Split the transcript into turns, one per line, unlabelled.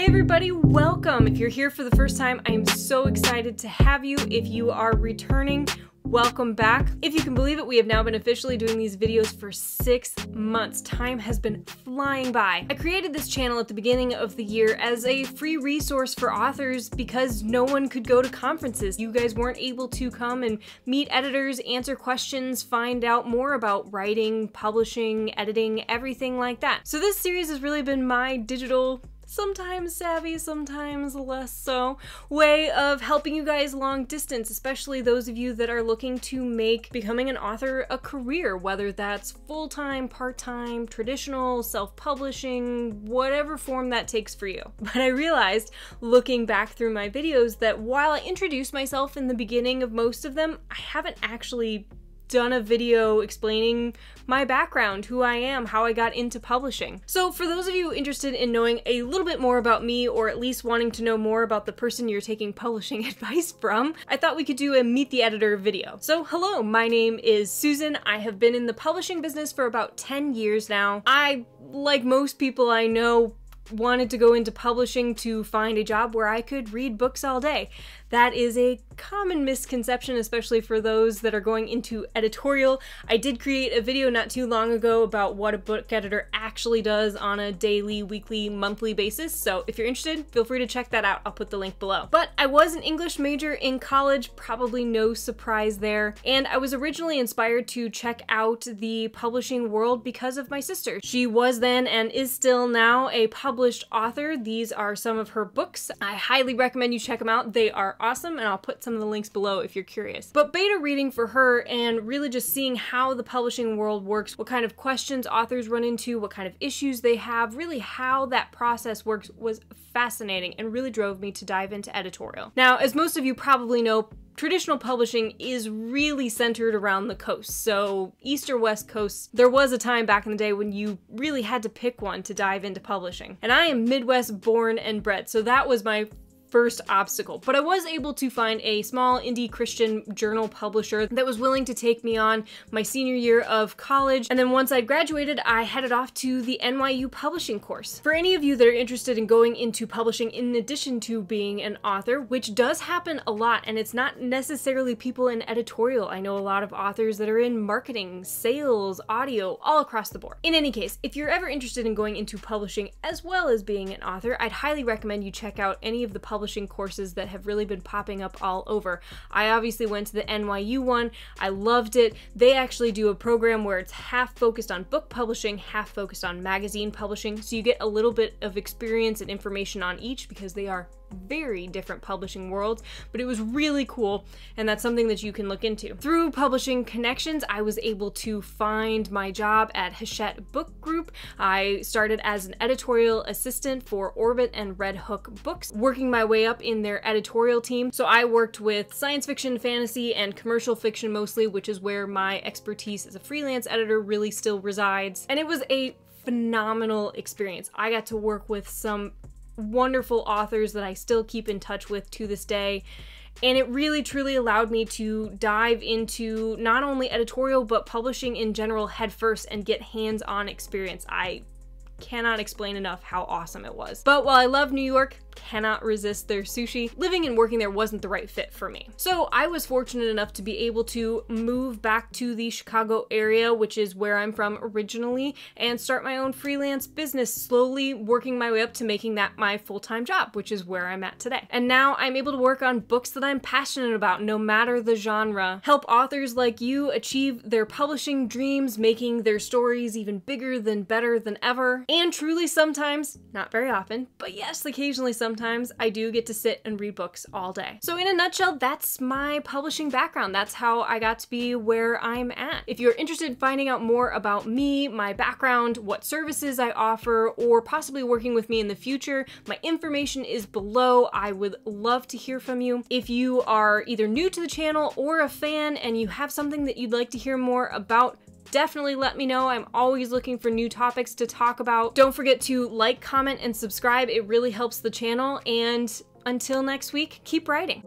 everybody, welcome! If you're here for the first time, I am so excited to have you. If you are returning, welcome back. If you can believe it, we have now been officially doing these videos for 6 months. Time has been flying by. I created this channel at the beginning of the year as a free resource for authors because no one could go to conferences. You guys weren't able to come and meet editors, answer questions, find out more about writing, publishing, editing, everything like that. So this series has really been my digital, sometimes savvy, sometimes less so, way of helping you guys long distance, especially those of you that are looking to make becoming an author a career, whether that's full-time, part-time, traditional, self-publishing, whatever form that takes for you. But I realized, looking back through my videos, that while I introduced myself in the beginning of most of them, I haven't actually done a video explaining my background, who I am, how I got into publishing. So for those of you interested in knowing a little bit more about me, or at least wanting to know more about the person you're taking publishing advice from, I thought we could do a Meet the Editor video. So hello, my name is Susan. I have been in the publishing business for about 10 years now. I, like most people I know, wanted to go into publishing to find a job where I could read books all day. That is a common misconception, especially for those that are going into editorial. I did create a video not too long ago about what a book editor actually does on a daily, weekly, monthly basis, so if you're interested, feel free to check that out. I'll put the link below. But I was an English major in college, probably no surprise there, and I was originally inspired to check out the publishing world because of my sister. She was then, and is still now, a published author. These are some of her books. I highly recommend you check them out. They are awesome, and I'll put some of the links below if you're curious. But beta reading for her and really just seeing how the publishing world works, what kind of questions authors run into, what kind of issues they have, really how that process works was fascinating and really drove me to dive into editorial. Now, as most of you probably know, traditional publishing is really centered around the coast. So East or West Coast, there was a time back in the day when you really had to pick one to dive into publishing. And I am Midwest born and bred, so that was my first obstacle. But I was able to find a small indie Christian journal publisher that was willing to take me on my senior year of college. And then once I graduated, I headed off to the NYU publishing course. For any of you that are interested in going into publishing in addition to being an author, which does happen a lot, and it's not necessarily people in editorial. I know a lot of authors that are in marketing, sales, audio, all across the board. In any case, if you're ever interested in going into publishing as well as being an author, I'd highly recommend you check out any of the publishing courses that have really been popping up all over. I obviously went to the NYU one. I loved it. They actually do a program where it's half focused on book publishing, half focused on magazine publishing, so you get a little bit of experience and information on each because they are very different publishing worlds, but it was really cool, and that's something that you can look into. Through publishing connections, I was able to find my job at Hachette Book Group. I started as an editorial assistant for Orbit and Red Hook Books, working my way up in their editorial team. So I worked with science fiction, fantasy, and commercial fiction mostly, which is where my expertise as a freelance editor really still resides. And it was a phenomenal experience. I got to work with some wonderful authors that I still keep in touch with to this day, and it really truly allowed me to dive into not only editorial but publishing in general headfirst and get hands-on experience. I cannot explain enough how awesome it was. But while I love New York, cannot resist their sushi, living and working there wasn't the right fit for me. So I was fortunate enough to be able to move back to the Chicago area, which is where I'm from originally, and start my own freelance business, slowly working my way up to making that my full-time job, which is where I'm at today. And now I'm able to work on books that I'm passionate about, no matter the genre, help authors like you achieve their publishing dreams, making their stories even bigger than better than ever. And truly sometimes, not very often, but yes, occasionally sometimes, I do get to sit and read books all day. So in a nutshell, that's my publishing background. That's how I got to be where I'm at. If you're interested in finding out more about me, my background, what services I offer, or possibly working with me in the future, my information is below. I would love to hear from you. If you are either new to the channel or a fan and you have something that you'd like to hear more about, definitely let me know. I'm always looking for new topics to talk about. Don't forget to like, comment, and subscribe. It really helps the channel. And until next week, keep writing.